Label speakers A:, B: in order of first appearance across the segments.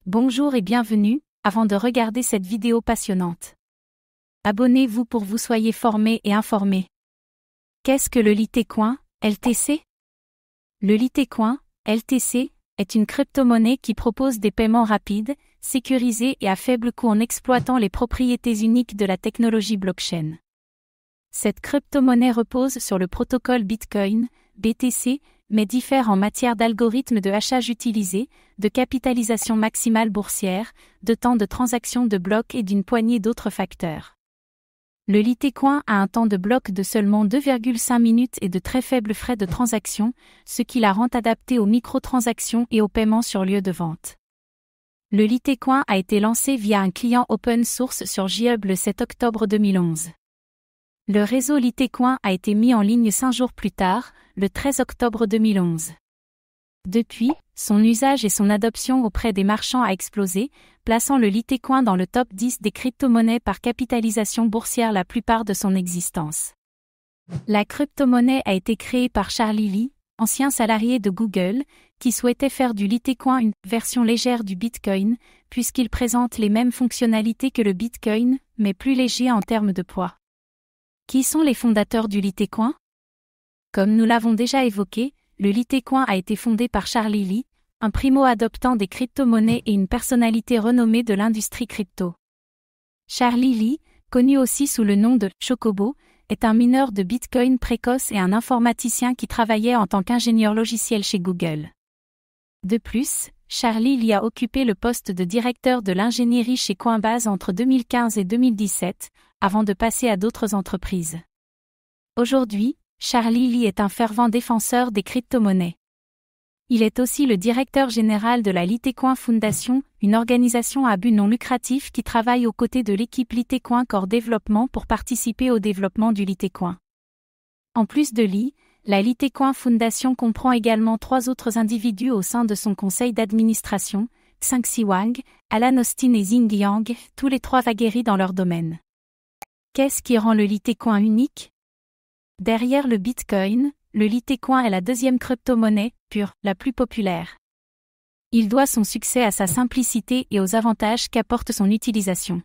A: Bonjour et bienvenue, avant de regarder cette vidéo passionnante. Abonnez-vous pour vous soyez formés et informés. Qu'est-ce que le Litecoin, LTC? Le Litecoin, LTC, est une crypto-monnaie qui propose des paiements rapides, sécurisés et à faible coût en exploitant les propriétés uniques de la technologie blockchain. Cette crypto-monnaie repose sur le protocole Bitcoin, BTC, mais diffère en matière d'algorithme de hachage utilisé, de capitalisation maximale boursière, de temps de transaction de blocs et d'une poignée d'autres facteurs. Le Litecoin a un temps de bloc de seulement 2,5 minutes et de très faibles frais de transaction, ce qui la rend adaptée aux microtransactions et aux paiements sur lieu de vente. Le Litecoin a été lancé via un client open source sur GitHub le 7 octobre 2011. Le réseau Litecoin a été mis en ligne 5 jours plus tard, le 13 octobre 2011. Depuis, son usage et son adoption auprès des marchands a explosé, plaçant le Litecoin dans le top 10 des crypto-monnaies par capitalisation boursière la plupart de son existence. La crypto-monnaie a été créée par Charlie Lee, ancien salarié de Google, qui souhaitait faire du Litecoin une version légère du Bitcoin, puisqu'il présente les mêmes fonctionnalités que le Bitcoin, mais plus léger en termes de poids. Qui sont les fondateurs du Litecoin? Comme nous l'avons déjà évoqué, le Litecoin a été fondé par Charlie Lee, un primo-adoptant des crypto-monnaies et une personnalité renommée de l'industrie crypto. Charlie Lee, connu aussi sous le nom de Chocobo, est un mineur de Bitcoin précoce et un informaticien qui travaillait en tant qu'ingénieur logiciel chez Google. De plus, Charlie Lee a occupé le poste de directeur de l'ingénierie chez Coinbase entre 2015 et 2017, avant de passer à d'autres entreprises. Aujourd'hui, Charlie Lee est un fervent défenseur des crypto-monnaies. Il est aussi le directeur général de la Litecoin Foundation, une organisation à but non lucratif qui travaille aux côtés de l'équipe Litecoin Core Développement pour participer au développement du Litecoin. En plus de Lee, la Litecoin Foundation comprend également 3 autres individus au sein de son conseil d'administration, Xingxi Wang, Alan Austin et Xing Yang, tous les 3 aguerris dans leur domaine. Qu'est-ce qui rend le Litecoin unique? Derrière le Bitcoin, le Litecoin est la deuxième crypto-monnaie, pure, la plus populaire. Il doit son succès à sa simplicité et aux avantages qu'apporte son utilisation.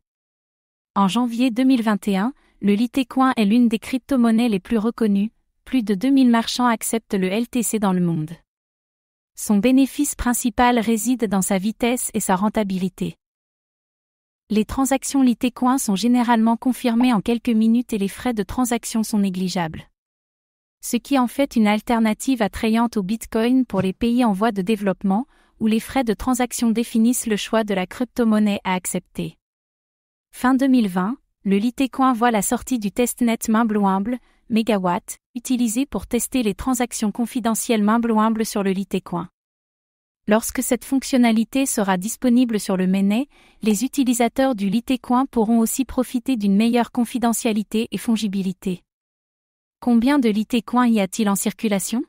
A: En janvier 2021, le Litecoin est l'une des crypto-monnaies les plus reconnues, plus de 2000 marchands acceptent le LTC dans le monde. Son bénéfice principal réside dans sa vitesse et sa rentabilité. Les transactions Litecoin sont généralement confirmées en quelques minutes et les frais de transaction sont négligeables. Ce qui en fait une alternative attrayante au Bitcoin pour les pays en voie de développement, où les frais de transaction définissent le choix de la crypto-monnaie à accepter. Fin 2020, le Litecoin voit la sortie du testnet Mimblewimble, Megawatt, utilisé pour tester les transactions confidentielles Mimblewimble sur le Litecoin. Lorsque cette fonctionnalité sera disponible sur le mainnet, les utilisateurs du Litecoin pourront aussi profiter d'une meilleure confidentialité et fongibilité. Combien de Litecoin y a-t-il en circulation?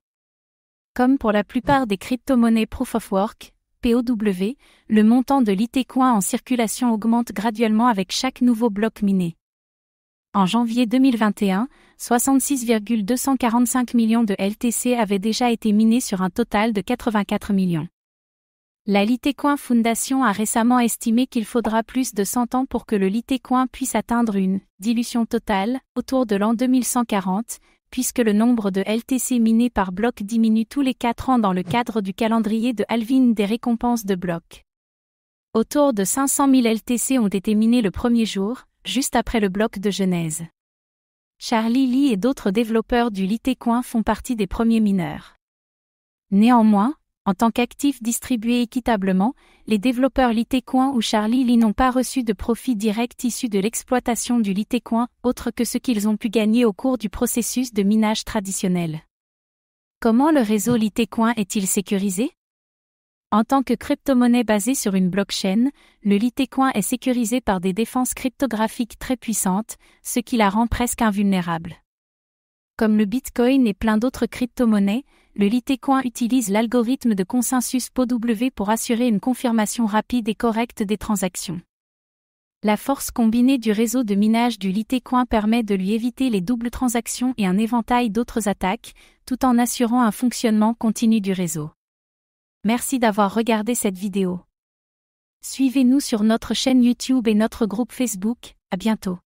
A: Comme pour la plupart des crypto-monnaies Proof of Work, POW, le montant de Litecoin en circulation augmente graduellement avec chaque nouveau bloc miné. En janvier 2021, 66,245 millions de LTC avaient déjà été minés sur un total de 84 millions. La Litecoin Foundation a récemment estimé qu'il faudra plus de 100 ans pour que le Litecoin puisse atteindre une dilution totale, autour de l'an 2140, puisque le nombre de LTC minés par bloc diminue tous les 4 ans dans le cadre du calendrier de halving des récompenses de blocs. Autour de 500 000 LTC ont été minés le premier jour, juste après le bloc de Genèse. Charlie Lee et d'autres développeurs du Litecoin font partie des premiers mineurs. Néanmoins, en tant qu'actifs distribués équitablement, les développeurs Litecoin ou Charlie Lee n'ont pas reçu de profit direct issu de l'exploitation du Litecoin, autre que ce qu'ils ont pu gagner au cours du processus de minage traditionnel. Comment le réseau Litecoin est-il sécurisé? En tant que crypto-monnaie basée sur une blockchain, le Litecoin est sécurisé par des défenses cryptographiques très puissantes, ce qui la rend presque invulnérable. Comme le Bitcoin et plein d'autres crypto-monnaies, le Litecoin utilise l'algorithme de consensus POW pour assurer une confirmation rapide et correcte des transactions. La force combinée du réseau de minage du Litecoin permet de lui éviter les doubles transactions et un éventail d'autres attaques, tout en assurant un fonctionnement continu du réseau. Merci d'avoir regardé cette vidéo. Suivez-nous sur notre chaîne YouTube et notre groupe Facebook. À bientôt.